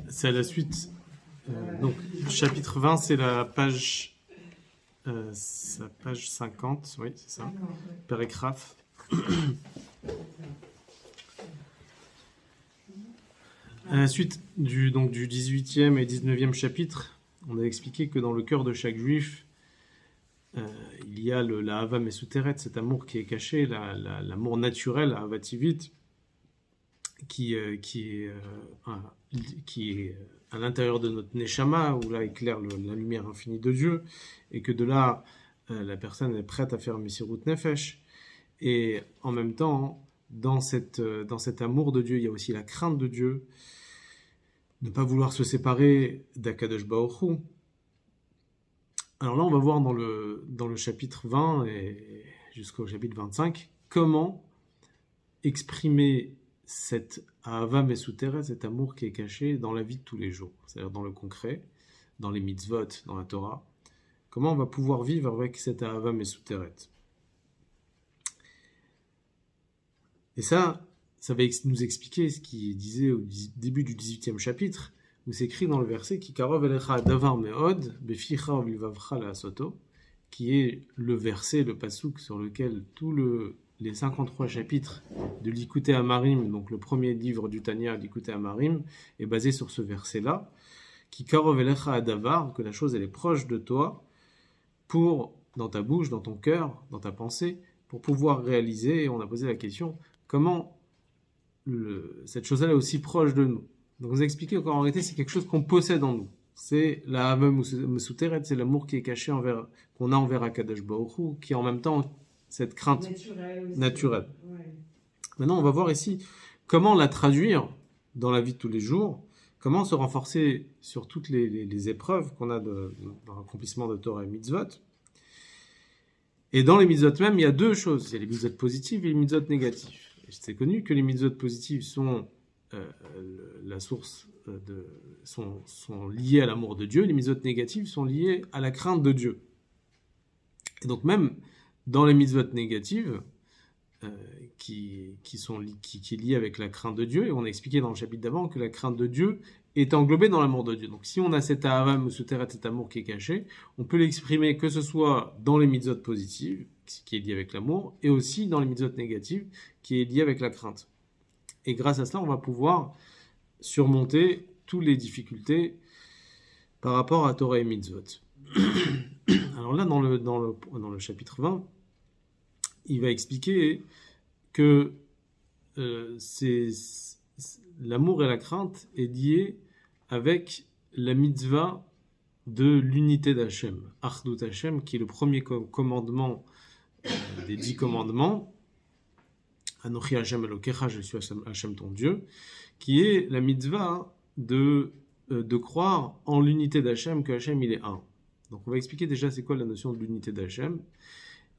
C'est à la suite. Donc, chapitre 20, c'est la page 50, oui, c'est ça. Pérégraphe. À la suite du 18e et 19e chapitre, on a expliqué que dans le cœur de chaque juif, il y a la Hava Mesuteret, cet amour qui est caché, l'amour naturel, la Hava Tivit, qui est à l'intérieur de notre Neshama, où là éclaire la lumière infinie de Dieu, et que de là, la personne est prête à faire Mesirut Nefesh. Et en même temps, dans cet amour de Dieu, il y a aussi la crainte de Dieu, ne pas vouloir se séparer d'Akadosh Baruch Hu. Alors là, on va voir dans le chapitre 20 et jusqu'au chapitre 25, comment exprimer cette Ahava Mesuteret, cet amour qui est caché dans la vie de tous les jours, c'est-à-dire dans le concret, dans les mitzvot, dans la Torah. Comment on va pouvoir vivre avec cette Ahava Mesuteret. Et ça va nous expliquer ce qu'il disait au début du 18e chapitre, où c'est écrit dans le verset « Kikarov elecha davar me'od, beficha uvilvavcha la'asoto » qui est le verset, le passouk, sur lequel tous les 53 chapitres de l'Ikouté Amarim, donc le premier livre du Tanya, l'Ikouté Amarim, est basé sur ce verset-là. « Kikarov elecha davar » que la chose elle est proche de toi, dans ta bouche, dans ton cœur, dans ta pensée, pour pouvoir réaliser, et on a posé la question, comment cette chose-là est aussi proche de nous. Donc, vous expliquez qu'en réalité, c'est quelque chose qu'on possède en nous. C'est la Hava Mesuteret, c'est l'amour qui est caché qu'on a envers Akadosh Baruch Hu, qui est en même temps cette crainte naturelle. Ouais. Maintenant, on va voir ici comment la traduire dans la vie de tous les jours, comment se renforcer sur toutes les épreuves qu'on a dans l'accomplissement de Torah et Mitzvot. Et dans les Mitzvot même, il y a deux choses. Il y a les Mitzvot positives et les Mitzvot négatives. C'est connu que les mitzvot positives sont la source sont liées à l'amour de Dieu, les mitzvot négatives sont liées à la crainte de Dieu. Et donc même dans les mitzvot négatives, qui est liée avec la crainte de Dieu, et on a expliqué dans le chapitre d'avant que la crainte de Dieu est englobée dans l'amour de Dieu. Donc si on a cet Ahava Mesuteret, cet amour qui est caché, on peut l'exprimer que ce soit dans les mitzvot positives, qui est lié avec l'amour, et aussi dans les mitzvot négatives, qui est lié avec la crainte. Et grâce à cela, on va pouvoir surmonter toutes les difficultés par rapport à Torah et mitzvot. Alors là, dans le chapitre 20, il va expliquer que l'amour et la crainte est lié avec la mitzvah de l'unité d'Hachem, Achdut Hachem, qui est le premier commandement des 10 commandements, Anochi Hashem Elokecha, je suis Hashem ton Dieu, qui est la mitzvah de croire en l'unité d'Hachem, que Hachem il est un. Donc on va expliquer déjà c'est quoi la notion de l'unité d'Hachem.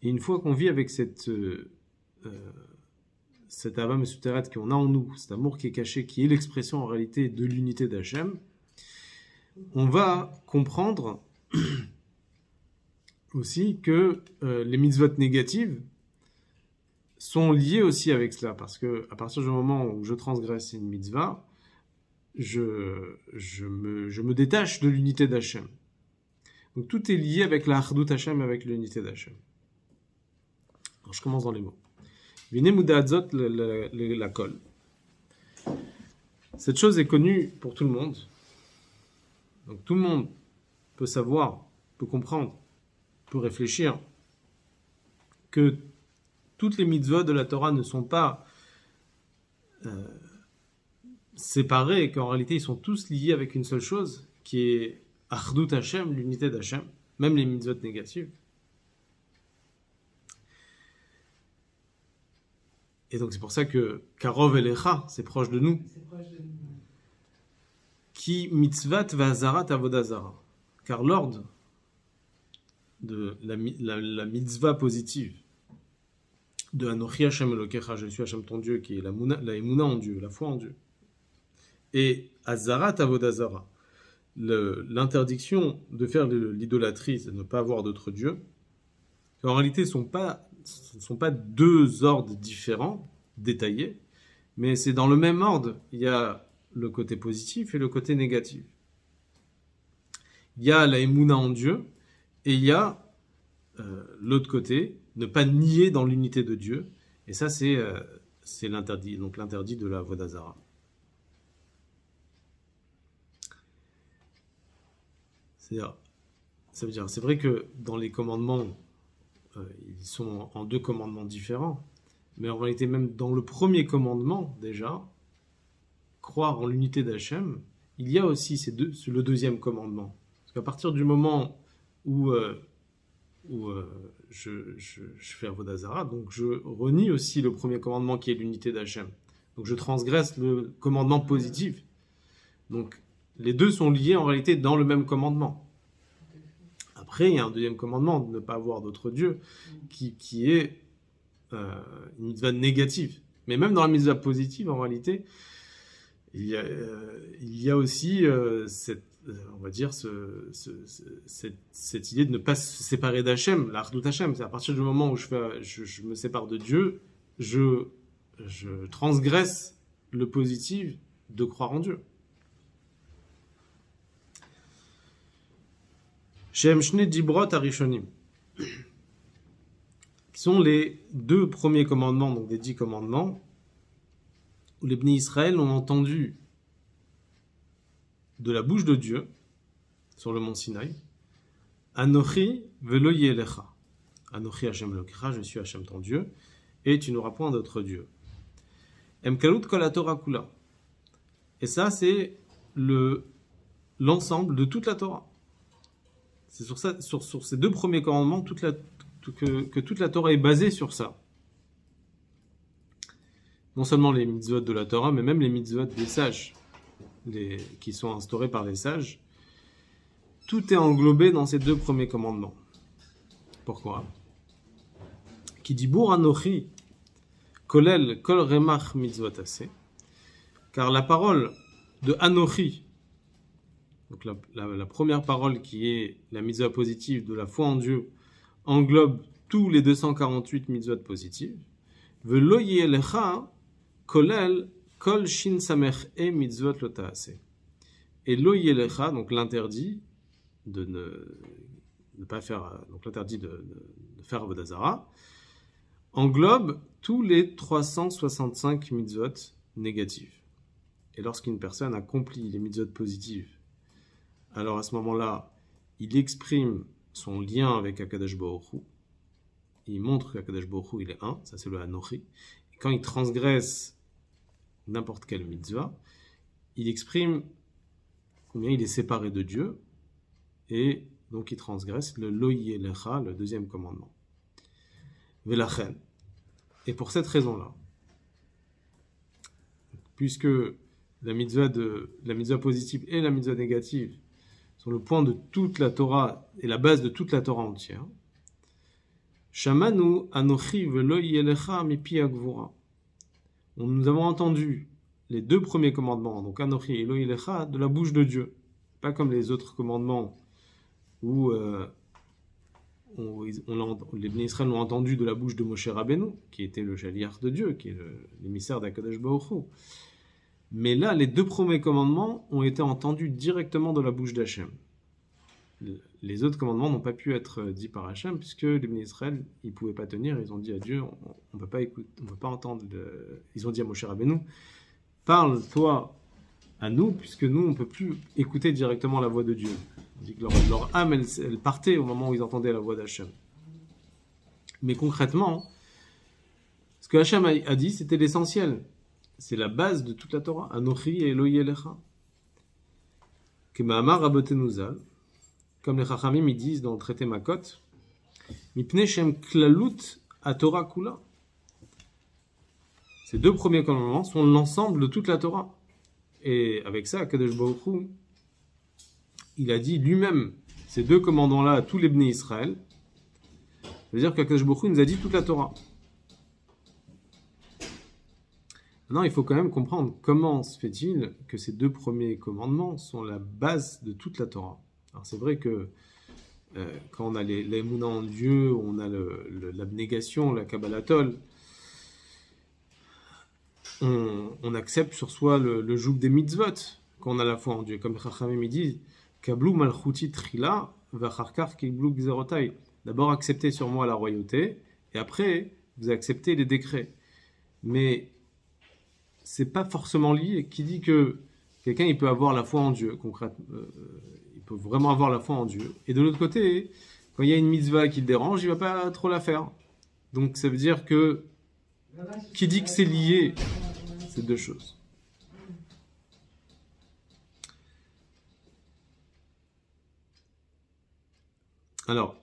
Et une fois qu'on vit avec cette Ahava Mesuteret qu'on a en nous, cet amour qui est caché, qui est l'expression en réalité de l'unité d'Hachem, on va comprendre aussi que les mitzvot négatives sont liées aussi avec cela, parce que à partir du moment où je transgresse une mitzvah, je me détache de l'unité d'Hachem. Donc tout est lié avec la Achdut Hachem, avec l'unité d'Hachem. Alors je commence dans les mots. Vinemudadzot la kol. Cette chose est connue pour tout le monde. Donc tout le monde peut savoir, peut comprendre, peut réfléchir que toutes les mitzvot de la Torah ne sont pas séparés, et qu'en réalité ils sont tous liés avec une seule chose, qui est Achdut Hachem, l'unité d'Hachem, même les mitzvot négatives. Et donc c'est pour ça que Karov Elecha, c'est proche de nous. Ki mitzvat vazarat avodazara. Car l'ordre de la mitzvah positive de Anochi Hashem Elokecha, je suis Hashem ton Dieu, qui est la émouna en Dieu, la foi en Dieu, et Azarat avodazara, l'interdiction de faire de l'idolâtrie, c'est de ne pas avoir d'autres dieux, en réalité ce ne sont pas deux ordres différents, détaillés, Mais c'est dans le même ordre. Il y a le côté positif et le côté négatif. Il y a la émouna en Dieu et il y a l'autre côté, ne pas nier dans l'unité de Dieu. Et ça, c'est l'interdit, donc l'interdit de la avoda zara. C'est vrai que dans les commandements, ils sont en deux commandements différents, mais en réalité, même dans le premier commandement, déjà, croire en l'unité d'Hachem, il y a aussi le deuxième commandement. Parce qu'à partir du moment où je fais avoda zara, donc je renie aussi le premier commandement qui est l'unité d'Hachem. Donc je transgresse le commandement positif. Donc les deux sont liés en réalité dans le même commandement. Après, il y a un deuxième commandement, de ne pas avoir d'autre Dieu, qui est une mitzvah négative. Mais même dans la mitzvah positive, en réalité, il y a aussi on va dire, cette idée de ne pas se séparer d'Hachem, l'Achdut Hachem. C'est à partir du moment où je me sépare de Dieu, je transgresse le positif de croire en Dieu. Shem Shne Dibrot Arishonim, qui sont les deux premiers commandements, donc des 10 commandements, où les Bnei Israël ont entendu de la bouche de Dieu, sur le mont Sinaï, Anochi velo yelecha. Anochi Hashem Elokecha, je suis Hashem ton Dieu, et tu n'auras point d'autre Dieu. Emkalut kol haTorah kula. Et ça, c'est l'ensemble de toute la Torah. C'est sur ces deux premiers commandements que toute la Torah est basée sur ça. Non seulement les mitzvot de la Torah, mais même les mitzvot des sages, qui sont instaurés par les sages. Tout est englobé dans ces deux premiers commandements. Pourquoi ? Qui dit Bour Anochi, Kolel Kol Remach Mitzvot Aseh. Car la parole de Anochi, donc la première parole qui est la mitzvah positive de la foi en Dieu, englobe tous les 248 mitzvot positives. Velo yelecha kolel kol shin samech e mitzvot lo ta'aseh. Et lo yelecha, donc l'interdit de ne pas faire, donc l'interdit de faire avoda zara, englobe tous les 365 mitzvot négatifs. Et lorsqu'une personne accomplit les mitzvot positives, alors à ce moment-là, il exprime son lien avec Akadosh Baruch Hu. Il montre qu'Akadosh Baruch Hu, il est un, ça c'est le Anochi. Et quand il transgresse n'importe quelle mitzvah, il exprime combien il est séparé de Dieu, et donc il transgresse le Lo Yelecha, le deuxième commandement. Velachen. Et pour cette raison-là, puisque la mitzvah positive et la mitzvah négative sont le point de toute la Torah et la base de toute la Torah entière, Shamanu Anochi velo yelecha mipi agvura. Nous avons entendu les deux premiers commandements, donc Anochi et Lo yelecha, de la bouche de Dieu. Pas comme les autres commandements où les Bnei Israël l'ont entendu de la bouche de Moshe Rabbeinu, qui était le Shaliach de Dieu, qui est l'émissaire d'Akadosh Baruch Hu. Mais là, les deux premiers commandements ont été entendus directement de la bouche d'Hachem. Les autres commandements n'ont pas pu être dits par Hachem, puisque les Bnei Israël, ils ne pouvaient pas tenir. Ils ont dit à Dieu, on ne peut pas écouter, on peut pas entendre. Ils ont dit à Moshe Rabbeinu, parle-toi à nous, puisque nous, on ne peut plus écouter directement la voix de Dieu. On dit que leur âme, elle partait au moment où ils entendaient la voix d'Hachem. Mais concrètement, ce que Hachem a dit, c'était l'essentiel. C'est la base de toute la Torah. Anochi et Lo Yelecha. Kema'amar Rabbeinu Zal, comme les Chachamim ils disent dans le traité Makot, Mipnei Shem Klalut HaTorah Kula. Ces deux premiers commandements sont l'ensemble de toute la Torah. Et avec ça, Akadosh Baruch Hu, il a dit lui-même ces deux commandements-là à tous les Bnei Israël. Ça veut dire qu'Akadosh Baruch Hu nous a dit toute la Torah. Maintenant, il faut quand même comprendre comment se fait-il que ces deux premiers commandements sont la base de toute la Torah. Alors c'est vrai que quand on a l'émouna en Dieu, on a l'abnégation, la kabbalatol, on accepte sur soi le joug des mitzvot, qu'on a la foi en Dieu. Comme Chachamim dit, Kablu malchuti trila, vacharkar kiblu gzerotai. D'abord, acceptez sur moi la royauté, et après, vous acceptez les décrets. Mais c'est pas forcément lié. Qui dit que quelqu'un il peut avoir la foi en Dieu, concrètement, il peut vraiment avoir la foi en Dieu. Et de l'autre côté, quand il y a une mitzvah qui le dérange, il va pas trop la faire. Donc ça veut dire que qui dit que c'est lié, ces deux choses. Alors,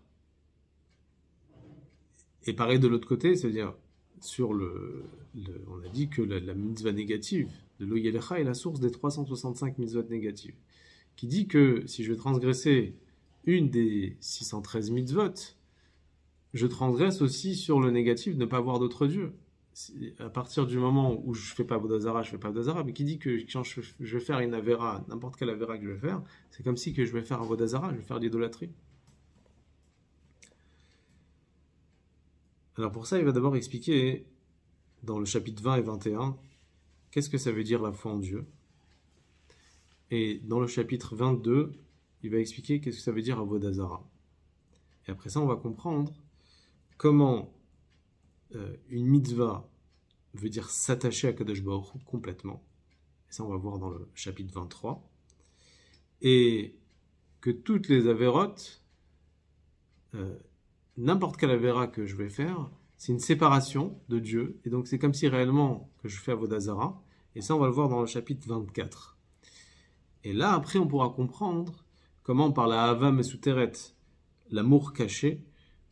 et pareil de l'autre côté, c'est-à-dire sur on a dit que la mitzvah négative de l'Oyelecha est la source des 365 mitzvot négatives. Qui dit que si je vais transgresser une des 613 mitzvot, je transgresse aussi sur le négatif de ne pas avoir d'autre Dieu. À partir du moment où je ne fais pas Avodah Zarah, je ne fais pas Avodah Zarah, mais qui dit que quand je vais faire une Avera, n'importe quelle Avera que je vais faire, c'est comme si que je vais faire Avodah Zarah, je vais faire de l'idolâtrie. Alors pour ça, il va d'abord expliquer dans le chapitre 20 et 21 qu'est-ce que ça veut dire la foi en Dieu. Et dans le chapitre 22, il va expliquer qu'est-ce que ça veut dire Avodah Zarah. Et après ça, on va comprendre comment une mitzvah veut dire s'attacher à Kadosh Baruch Hu complètement. Et ça, on va voir dans le chapitre 23. Et que toutes les avérotes, n'importe quelle avéra que je vais faire, c'est une séparation de Dieu. Et donc, c'est comme si réellement que je fais Avodah Zarah. Et ça, on va le voir dans le chapitre 24. Et là, après, on pourra comprendre comment, par la Hava Mesuteret, l'amour caché,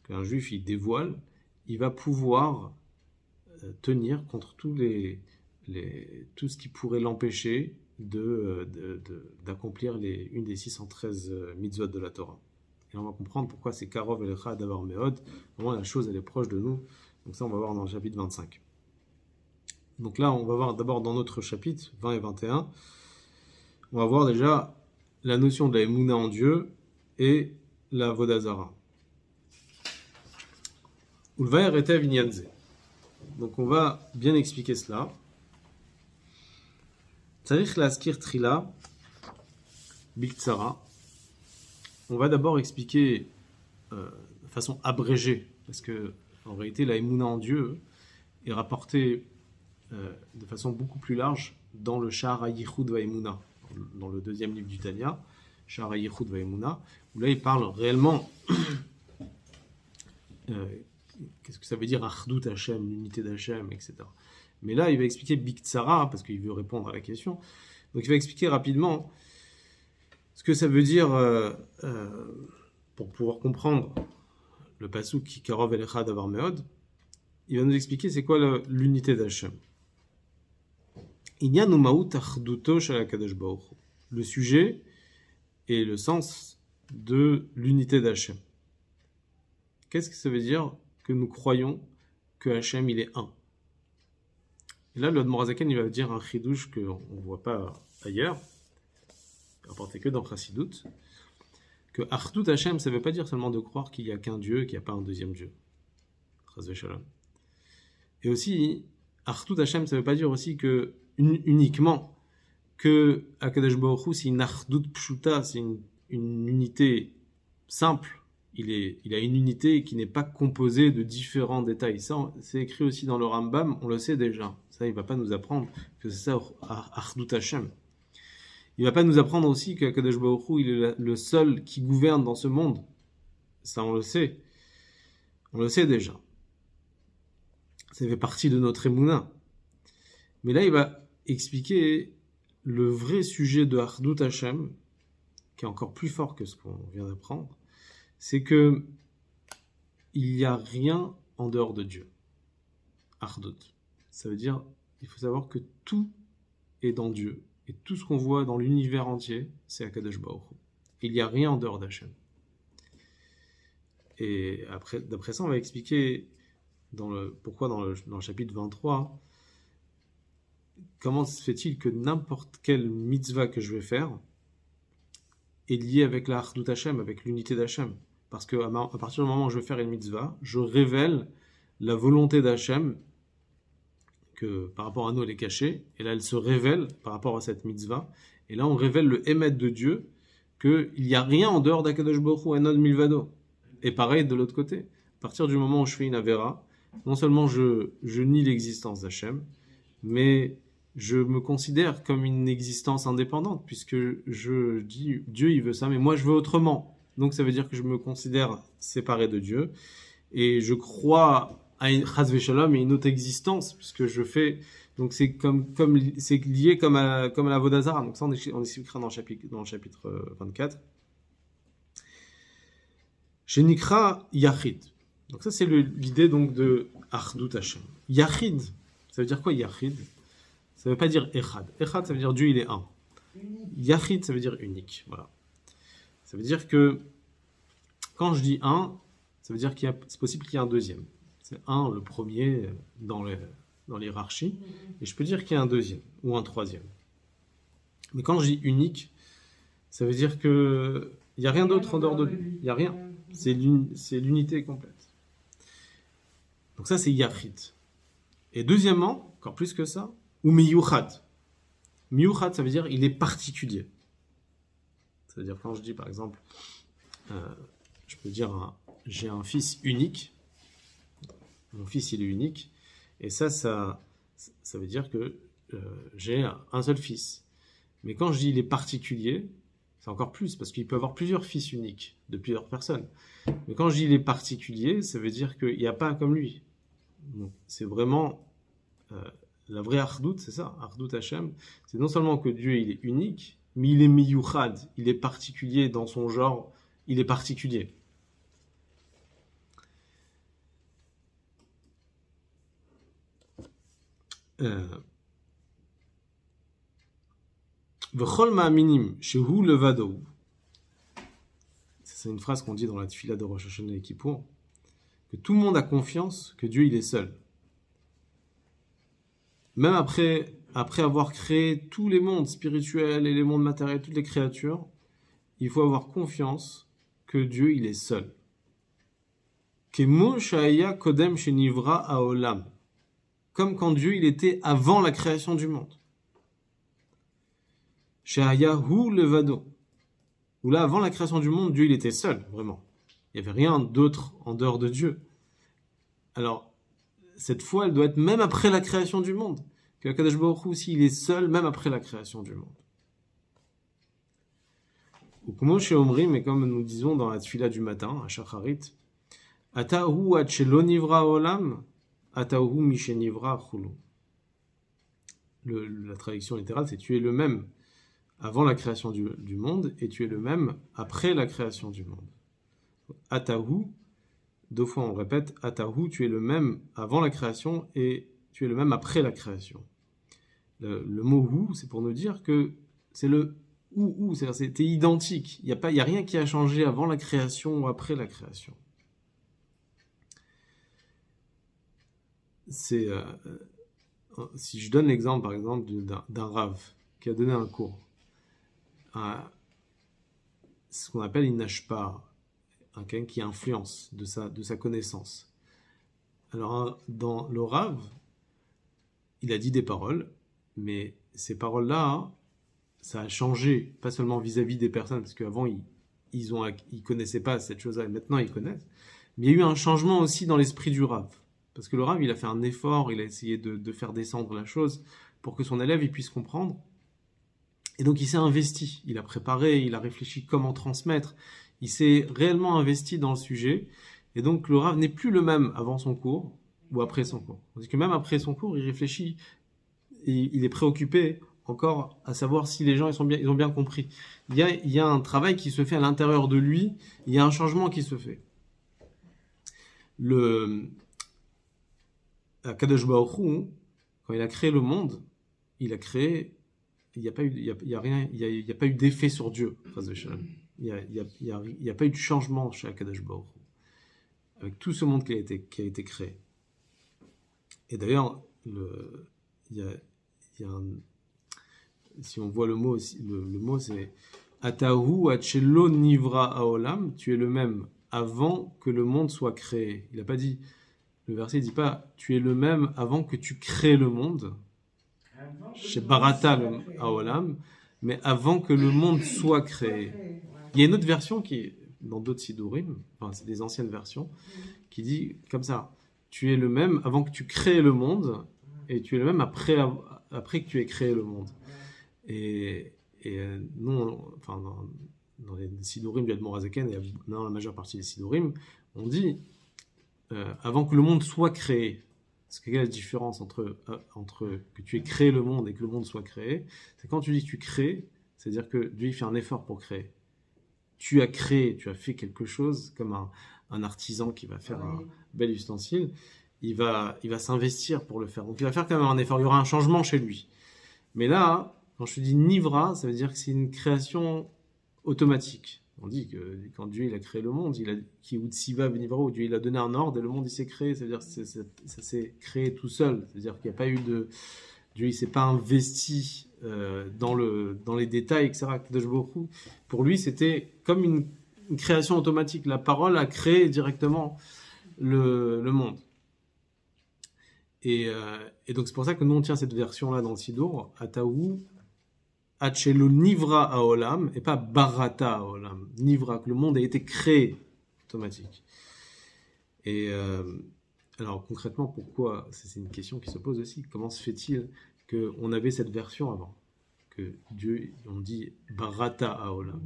qu'un juif il dévoile, il va pouvoir tenir contre tout ce qui pourrait l'empêcher d'accomplir une des 613 mitzvot de la Torah. Et on va comprendre pourquoi c'est Karov et Lecha d'avoir Meod. Vraiment, la chose, elle est proche de nous. Donc ça, on va voir dans le chapitre 25. Donc là, on va voir d'abord dans notre chapitre 20 et 21, on va voir déjà la notion de la Emouna en Dieu et la Avodah Zarah. Ulvaer etev inyan ze. Donc on va bien expliquer cela. Tzarich laskir trila biktsara. On va d'abord expliquer de façon abrégée, parce que en réalité la Emouna en Dieu est rapportée de façon beaucoup plus large dans le Sha'ar HaYichud VaEmuna, dans le deuxième livre du Tanya, Sha'ar HaYichud VaEmuna, où là il parle réellement qu'est-ce que ça veut dire Achdut Hashem, l'unité d'Hashem, etc. Mais là il va expliquer Biktsara, parce qu'il veut répondre à la question, donc il va expliquer rapidement ce que ça veut dire pour pouvoir comprendre le pasuk qui Karov Elecha Davar Meod. Il va nous expliquer c'est quoi l'unité d'Hashem. Le sujet et le sens de l'unité d'Hashem. Qu'est-ce que ça veut dire que nous croyons que Hachem il est un? Et là, le Admorazaken il va dire un chidouche qu'on ne voit pas ailleurs, rapporté que dans Chassidut, que Achdut Hachem, ça ne veut pas dire seulement de croire qu'il n'y a qu'un Dieu, qu'il n'y a pas un deuxième Dieu. Chas v'shalom. Et aussi, Achdut Hachem, ça ne veut pas dire aussi que uniquement que Akadosh Baruch Hu, c'est une Achdut Pshuta, c'est une unité simple. Il a une unité qui n'est pas composée de différents détails. Ça, c'est écrit aussi dans le Rambam, on le sait déjà. Ça, il ne va pas nous apprendre que c'est ça, Achdut Hachem. Il ne va pas nous apprendre aussi qu'Akadosh Baruch Hu, il est le seul qui gouverne dans ce monde. Ça, on le sait. On le sait déjà. Ça fait partie de notre Emouna. Mais là, il va expliquer le vrai sujet de Achdut Hashem, qui est encore plus fort que ce qu'on vient d'apprendre, c'est que il n'y a rien en dehors de Dieu. Achdut. Ça veut dire, il faut savoir que tout est dans Dieu. Et tout ce qu'on voit dans l'univers entier, c'est Akadosh Baruch Hu. Il n'y a rien en dehors d'Hashem. Et d'après ça, on va expliquer pourquoi dans le chapitre 23, comment se fait-il que n'importe quelle mitzvah que je vais faire est liée avec la Achdut Hashem, avec l'unité d'Hashem. Parce qu'à partir du moment où je vais faire une mitzvah, je révèle la volonté d'Hashem que par rapport à nous, elle est cachée, et là, elle se révèle par rapport à cette mitzvah, et là, on révèle le émet de Dieu, qu'il n'y a rien en dehors d'Akadosh Baruch Hu, Enod Milvado. Et pareil de l'autre côté, à partir du moment où je fais une avera, non seulement je nie l'existence d'Hachem, mais je me considère comme une existence indépendante, puisque je dis Dieu il veut ça, mais moi je veux autrement. Donc ça veut dire que je me considère séparé de Dieu, et je crois à une chas v'shalom et une autre existence, puisque je fais. Donc c'est c'est lié comme à la Vodazara. Donc ça on expliquera dans le chapitre 24. Chez Nikra Yachid. Donc ça c'est l'idée donc de Achdut Hashem. Yachid, ça veut dire quoi Yachid? Ça veut pas dire Echad. Echad ça veut dire Dieu il est un. Yachid ça veut dire unique. Voilà. Ça veut dire que quand je dis un, ça veut dire c'est possible qu'il y ait un deuxième. C'est un, le premier dans l'hierarchie, et je peux dire qu'il y a un deuxième ou un troisième. Mais quand je dis unique, ça veut dire que il n'y a rien d'autre en dehors de lui. Il n'y a rien. C'est l'unité complète. Donc ça, c'est Yachid. Et deuxièmement, encore plus que ça, ou Miyuchad. Miyuchad, ça veut dire il est particulier. C'est-à-dire quand je dis, par exemple, je peux dire j'ai un fils unique. Mon fils, il est unique. Et ça veut dire que j'ai un seul fils. Mais quand je dis il est particulier, c'est encore plus, parce qu'il peut avoir plusieurs fils uniques de plusieurs personnes. Mais quand je dis il est particulier, ça veut dire qu'il n'y a pas comme lui. Donc, c'est vraiment la vraie Achdut, c'est ça, Achdut Hashem. C'est non seulement que Dieu il est unique, mais il est miyuchad, il est particulier dans son genre, il est particulier. V'chol ma'aminim shehu levado. C'est une phrase qu'on dit dans la tefila de Rosh Hashanah et Kippour, que tout le monde a confiance que Dieu il est seul. Même après avoir créé tous les mondes spirituels et les mondes matériels, toutes les créatures, il faut avoir confiance que Dieu il est seul. Kemo shaya kodem shenivra haolam. Comme quand Dieu il était avant la création du monde. Shehayahu levado. Où là, avant la création du monde, Dieu il était seul, vraiment. Il n'y avait rien d'autre en dehors de Dieu. Alors, cette foi, elle doit être même après la création du monde. Que Kadosh Baruch Hu aussi, il est seul, même après la création du monde. Ou comme chez Omri, mais comme nous disons dans la tefila du matin, à Shacharit, Atahu achelo nivra olam, Atahu mishenivra chulu. La traduction littérale, c'est tu es le même avant la création du monde, et tu es le même après la création du monde. Atahu, deux fois on répète, Atahu, tu es le même avant la création, et tu es le même après la création. Le mot hu, c'est pour nous dire que c'est le ou, c'est-à-dire c'était identique. Il y a rien qui a changé avant la création ou après la création. Si je donne l'exemple, par exemple, d'un Rav qui a donné un cours, ce qu'on appelle une ashpa, quelqu'un qui influence de sa connaissance. Alors, dans le Rav, il a dit des paroles, mais ces paroles-là, ça a changé, pas seulement vis-à-vis des personnes, parce qu'avant, ils connaissaient pas cette chose-là, et maintenant, ils connaissent. Mais il y a eu un changement aussi dans l'esprit du Rav. Parce que le Rav, il a fait un effort, il a essayé de faire descendre la chose pour que son élève il puisse comprendre. Et donc, il s'est investi, il a préparé, il a réfléchi comment transmettre, il s'est réellement investi dans le sujet. Et donc, le Rav n'est plus le même avant son cours ou après son cours. Parce que même après son cours, il réfléchit, et il est préoccupé encore à savoir si les gens ils ont bien compris. Il y a un travail qui se fait à l'intérieur de lui, il y a un changement qui se fait. Kadosh Baruch Hu, quand il a créé le monde, il a créé, il n'y a pas eu d'effet sur Dieu. Il n'y a pas eu de changement chez Kadosh Baruch Hu, avec tout ce monde qui a été créé. Et d'ailleurs, si on voit le mot, le mot c'est Atahu achelo nivra haolam, tu es le même avant que le monde soit créé. Il n'a pas dit Le verset ne dit pas « tu es le même avant que tu crées le monde », chez Barata le Haolam, mais avant que le monde soit créé. Il y a une autre version qui est dans d'autres Sidurim, enfin c'est des anciennes versions, qui dit comme ça, tu es le même avant que tu crées le monde, et tu es le même après que tu aies créé le monde. Et nous, enfin dans les Sidurim du Admor HaZaken, et dans la majeure partie des Sidurim, on dit avant que le monde soit créé. Parce que quelle est la différence entre que tu aies créé le monde et que le monde soit créé? C'est quand tu dis que tu crées, c'est-à-dire que Dieu il fait un effort pour créer. Tu as créé, tu as fait quelque chose comme un artisan qui va faire un bel ustensile, il va s'investir pour le faire. Donc il va faire quand même un effort, il y aura un changement chez lui. Mais là, quand je dis Nivra, ça veut dire que c'est une création automatique. On dit que quand Dieu il a créé le monde, il a qui Utsiva Benivra, Dieu il a donné un ordre et le monde il s'est créé. C'est-à-dire que ça s'est créé tout seul. C'est-à-dire qu'il n'y a pas eu de Dieu il s'est pas investi dans les détails, etc. Pour lui, c'était comme une création automatique. La parole a créé directement le monde. Et donc c'est pour ça que nous on tient cette version-là dans le Sidour, Ataou, Achelo Nivra Haolam, et pas Barata Haolam. Nivra, que le monde a été créé automatique. Et alors concrètement, pourquoi? C'est une question qui se pose aussi. Comment se fait-il qu'on avait cette version avant? Que Dieu, on dit Barata Haolam.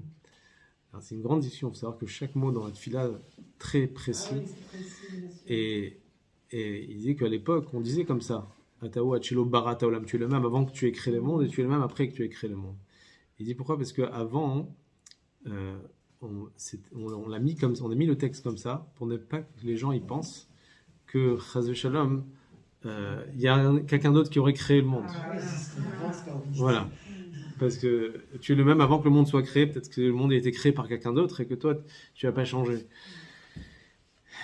Alors, c'est une grande discussion. Il faut savoir que chaque mot dans la tefila est très précis. Et il disait qu'à l'époque, on disait comme ça. Atao Achilo Barata Olam. Tu es le même avant que tu aies créé le monde et tu es le même après que tu aies créé le monde. Il dit pourquoi? Parce qu'avant, on l'a mis comme ça, on a mis le texte comme ça pour ne pas que les gens y pensent que Chaz Shalom, il y a quelqu'un d'autre qui aurait créé le monde. Voilà. Parce que tu es le même avant que le monde soit créé. Peut-être que le monde a été créé par quelqu'un d'autre et que toi, tu n'as pas changé.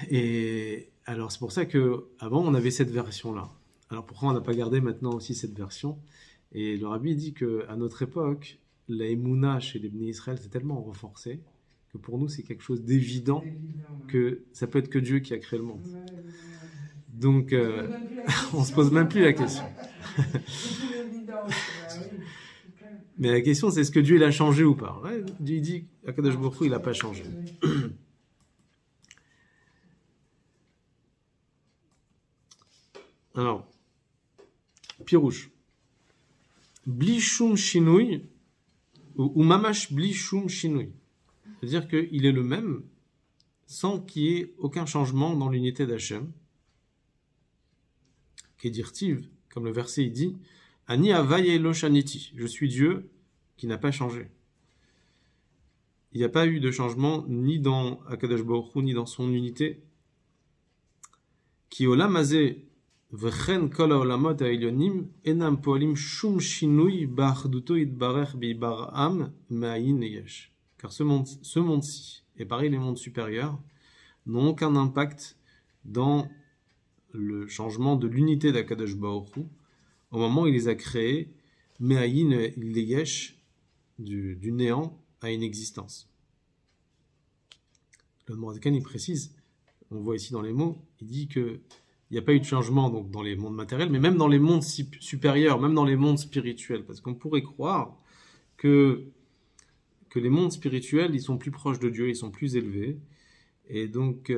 Et alors, c'est pour ça qu'avant, on avait cette version-là. Alors, pourquoi on n'a pas gardé maintenant aussi cette version? Et le Rabbi dit qu'à notre époque, la Emouna chez les Bnei Israël s'est tellement renforcée que pour nous, c'est quelque chose d'évident que ça peut être que Dieu qui a créé le monde. Donc, on ne se pose même plus la question. Mais la question, c'est est-ce que Dieu il a changé ou pas? Ouais, Dieu dit Akadosh Baruch Hu, il n'a pas changé. Alors, Pirouche. Bli shum shinui, ou mamash bli shum shinui. C'est-à-dire qu'il est le même sans qu'il y ait aucun changement dans l'unité d'Hachem. Kedirtiv, comme le verset il dit, Ani avaye lo shaniti, je suis Dieu qui n'a pas changé. Il n'y a pas eu de changement ni dans Akadosh Baruch Hu, ni dans son unité. Ki olam hazeh v'chen kol haolamot ha'elyonim enam poalim shum shinui ba'achduto yitbarech bi'bara'am ma'ayin yesh. Car ce monde-ci, et pareil les mondes supérieurs, n'ont aucun impact dans le changement de l'unité d'Akadosh Baruch Hu. Au moment où il les a créés, Me'ayin yesh, du néant à une existence. Le Morazakan, il précise, on voit ici dans les mots, il dit qu'il n'y a pas eu de changement donc, dans les mondes matériels, mais même dans les mondes supérieurs, même dans les mondes spirituels. Parce qu'on pourrait croire que les mondes spirituels, ils sont plus proches de Dieu, ils sont plus élevés. Et donc,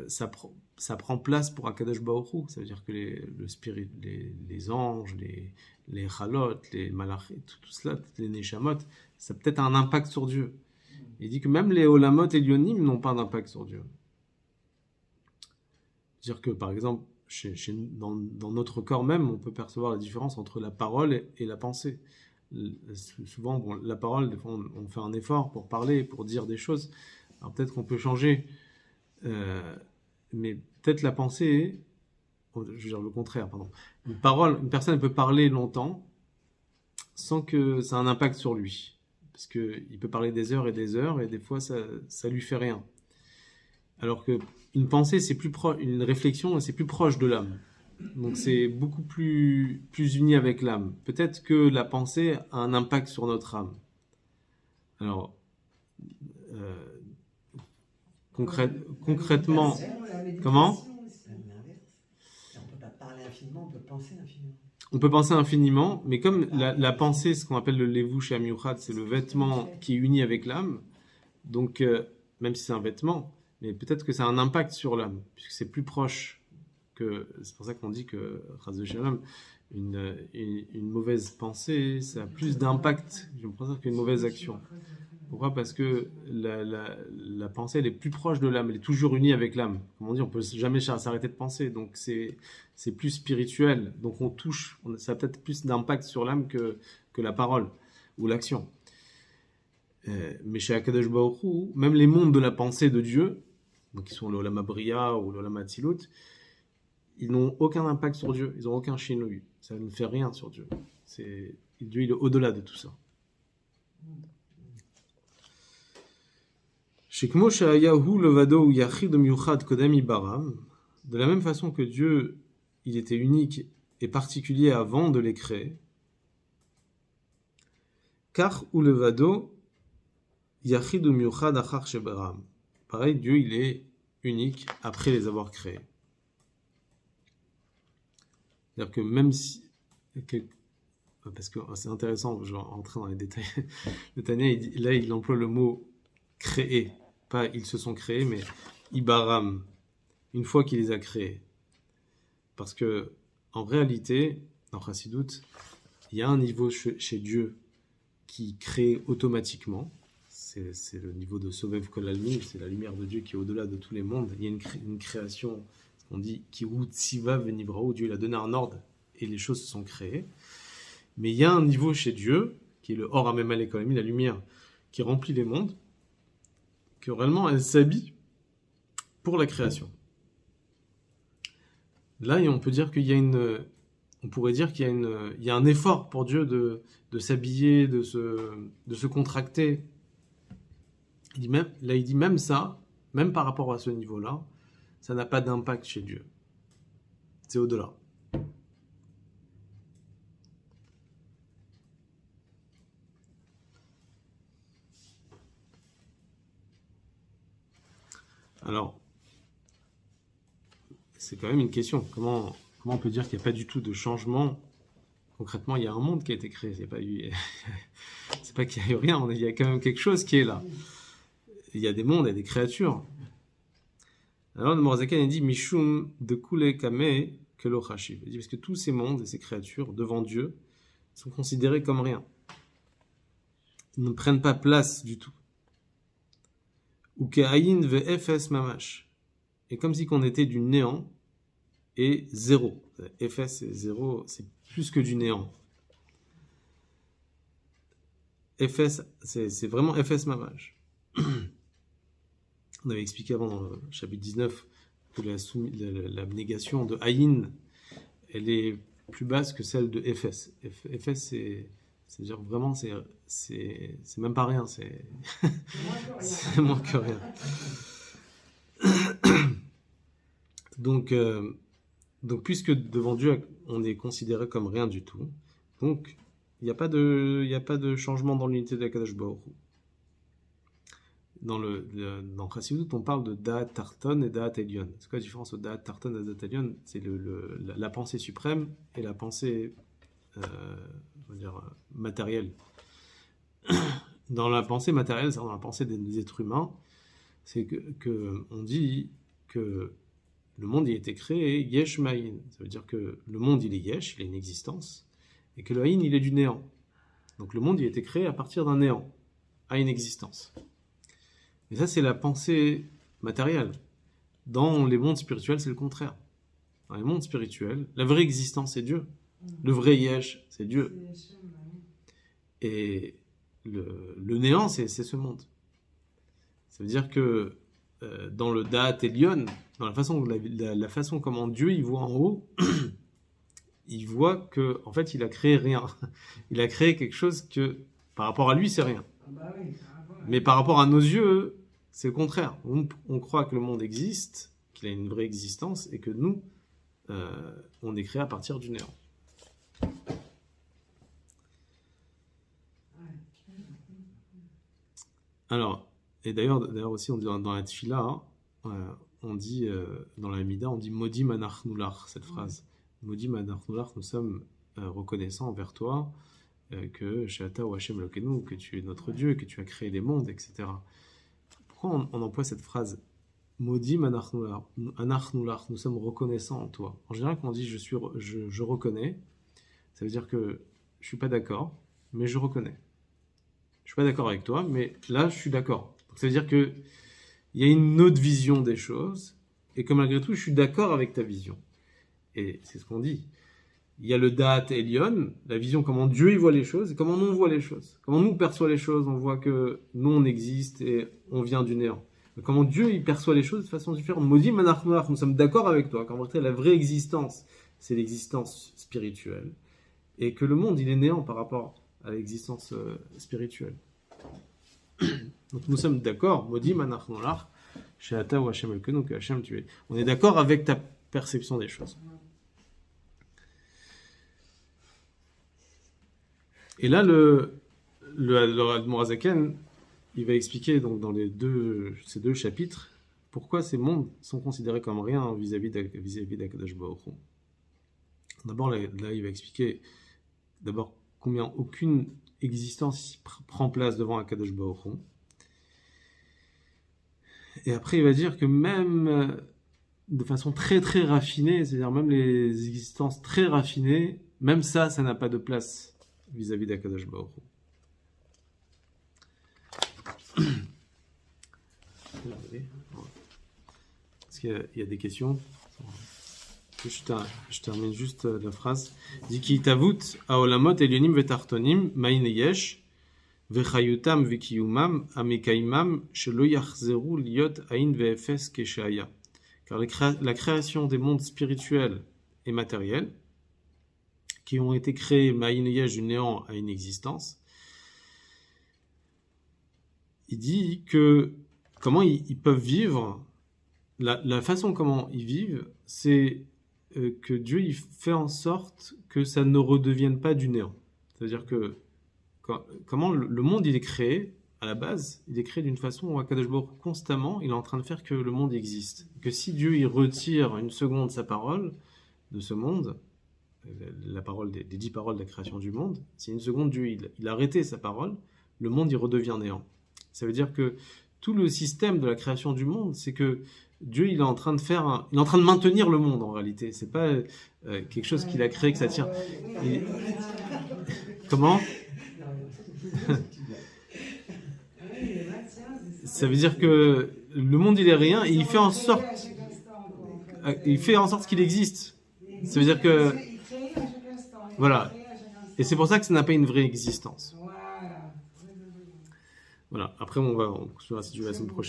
ça prend place pour Akadosh Baruch Hu. Ça veut dire que les anges, les chalot, les malachim, tout cela, les neshamot, ça a peut-être un impact sur Dieu. Il dit que même les olamot et lyonim n'ont pas d'impact sur Dieu. C'est-à-dire que, par exemple, dans notre corps même, on peut percevoir la différence entre la parole et la pensée. Souvent, la parole, des fois, on fait un effort pour parler, pour dire des choses. Alors peut-être qu'on peut changer, mais peut-être la pensée, je veux dire le contraire, pardon. Une personne peut parler longtemps sans que ça ait un impact sur lui. Parce qu'il peut parler des heures, et des fois, ça lui fait rien. Alors qu'une pensée, c'est plus proche, une réflexion, c'est plus proche de l'âme. Donc c'est beaucoup plus uni avec l'âme. Peut-être que la pensée a un impact sur notre âme. Alors, concrètement, comment? infiniment, on peut penser infiniment. On peut penser infiniment, mais comme la pensée, ce qu'on appelle le levush amiuchad, c'est le vêtement qui est uni avec l'âme, donc même si c'est un vêtement, mais peut-être que ça a un impact sur l'âme, puisque c'est plus proche que... C'est pour ça qu'on dit que, Chas de Shalom, une mauvaise pensée, ça a plus d'impact, je pense, qu'une mauvaise action. Pourquoi ? Parce que la pensée, elle est plus proche de l'âme, elle est toujours unie avec l'âme. Comme on dit, on peut jamais s'arrêter de penser, donc c'est plus spirituel. Donc on touche, ça a peut-être plus d'impact sur l'âme que la parole ou l'action. Mais chez Akadosh Baruch Hu, même les mondes de la pensée de Dieu, donc qui sont l'Olam Abriya ou l'Olam Atzilut, ils n'ont aucun impact sur Dieu, ils n'ont aucun shinui. Ça ne fait rien sur Dieu. Dieu, il est au-delà de tout ça. De la même façon que Dieu, il était unique et particulier avant de les créer, car ou levado yachid miuchad achar sheberam. Pareil, Dieu, il est unique après les avoir créés. C'est-à-dire que même si... Parce que c'est intéressant, je vais rentrer dans les détails. Le Tanya, il emploie le mot créer. Pas ils se sont créés, mais Ibaram, une fois qu'il les a créés. Parce que, en réalité, dans Chassidut, il y a un niveau chez Dieu qui crée automatiquement. C'est le niveau de Sovev Kol Almin, c'est la lumière de Dieu qui est au-delà de tous les mondes. Il y a une création, on dit Kiru Tsiva Venibrao, Dieu il a donné un ordre et les choses se sont créées. Mais il y a un niveau chez Dieu, qui est le Or Amemal Kol Almin, la lumière qui remplit les mondes, que réellement elle s'habille pour la création. Là, on peut dire qu'il y a on pourrait dire qu'il y a un effort pour Dieu de s'habiller, de se contracter. Il dit même ça, même par rapport à ce niveau-là, ça n'a pas d'impact chez Dieu. C'est au-delà. Alors, c'est quand même une question. Comment on peut dire qu'il n'y a pas du tout de changement ? Concrètement, il y a un monde qui a été créé. C'est pas qu'il n'y a eu rien, il y a quand même quelque chose qui est là. Il y a des mondes, il y a des créatures. Alors, le Morazakan, il dit Mishum de Kule Kame Kelo Chashiv. Il dit parce que tous ces mondes et ces créatures devant Dieu sont considérés comme rien. Ils ne prennent pas place du tout. Ou Ke'ayin ve'efes mamash. Et comme si qu'on était du néant et zéro. Efes et zéro, c'est plus que du néant. Efes, c'est vraiment Efes mamash. On avait expliqué avant dans le chapitre 19 que l'abnégation de Aïn, elle est plus basse que celle de Efes. Efes, c'est-à-dire vraiment, c'est même pas rien, c'est moins que rien. Donc, puisque devant Dieu, on est considéré comme rien du tout, donc il n'y a pas de changement dans l'unité de Akadosh Baruch Hu. Dans Chassidut, on parle de Da'at Tarton et Da'at Elyon. C'est quoi la différence entre Da'at Tarton et Da'at Elyon ? C'est la pensée suprême et la pensée matérielle. Dans la pensée matérielle, c'est-à-dire dans la pensée des êtres humains, c'est que on dit que le monde il a été créé yesh ma'in. Ça veut dire que le monde il est yesh, il a une existence, et que le haïn il est du néant. Donc le monde il a été créé à partir d'un néant, à une existence. Et ça, c'est la pensée matérielle. Dans les mondes spirituels, c'est le contraire. Dans les mondes spirituels, la vraie existence, c'est Dieu. Le vrai yesh, c'est Dieu. Et le néant, c'est ce monde. Ça veut dire que dans le Da'at Elyon, dans la façon comment Dieu il voit en haut, il voit que en fait, il a créé rien. Il a créé quelque chose que, par rapport à lui, c'est rien. Mais par rapport à nos yeux, c'est le contraire. On croit que le monde existe, qu'il a une vraie existence, et que nous, on est créé à partir du néant. Alors, et d'ailleurs aussi, on dit dans la Tfila, on dit, dans la Mida, on dit Modim anachnulach, cette phrase. Maudit Manarnulach, nous sommes reconnaissants envers toi que Sheata ou Hashem Lokenu, que tu es notre Dieu, que tu as créé les mondes, etc. Pourquoi on emploie cette phrase Maudit Manarnulach, nous sommes reconnaissants en toi. En général, quand on dit je reconnais, ça veut dire que je suis pas d'accord, mais je reconnais. Je suis pas d'accord avec toi, mais là, je suis d'accord. Donc, ça veut dire que il y a une autre vision des choses, et que malgré tout, je suis d'accord avec ta vision. Et c'est ce qu'on dit. Il y a le Da'at Elyon, la vision, comment Dieu il voit les choses, et comment nous on voit les choses. Comment nous on perçoit les choses, on voit que nous on existe et on vient du néant. Mais comment Dieu il perçoit les choses de façon différente. Maudit Manarnulach, nous sommes d'accord avec toi, qu'en vrai la vraie existence, c'est l'existence spirituelle. Et que le monde il est néant par rapport à l'existence spirituelle. Donc nous sommes d'accord, Maudit Manarnulach, Sheata ou Hashem Elkenu, que Hashem tu es. On est d'accord avec ta perception des choses. Et là, le Admorazaken, il va expliquer donc dans ces deux chapitres pourquoi ces mondes sont considérés comme rien vis-à-vis d'Akadosh Baruch Hu. D'abord, là, il va expliquer d'abord combien aucune existence prend place devant Akadosh Baruch Hu. Et après, il va dire que même de façon très très raffinée, c'est-à-dire même les existences très raffinées, même ça n'a pas de place vis-à-vis d'Akadosh Baruch Hu. Est-ce qu'il y a des questions? Je termine juste la phrase. Dit ki tavut aolamot elyonim vetartonim ma'in yesh vechayutam vekiyumam amekaimam shelo yachzeru liot ain ve'efes keshaya. Car la création des mondes spirituels et matériels qui ont été créés ma'in yesh du néant à une existence, il dit que comment ils peuvent vivre, la façon comment ils vivent, c'est que Dieu il fait en sorte que ça ne redevienne pas du néant. C'est-à-dire que comment le monde il est créé, à la base, il est créé d'une façon où Akadosh Baruch Hu, constamment, il est en train de faire que le monde existe. Que si Dieu il retire une seconde sa parole de ce monde, la parole des 10 paroles de la création du monde, si une seconde Dieu il a arrêté sa parole, le monde il redevient néant. Ça veut dire que tout le système de la création du monde, c'est que Dieu, il est en train de maintenir le monde en réalité. C'est pas quelque chose qu'il a créé que ça tire. Comment? Ça veut dire que le monde il est rien et il fait en sorte qu'il existe. Ça veut dire que voilà. Et c'est pour ça que ça n'a pas une vraie existence. Voilà. Après on continuera si tu veux la semaine prochaine.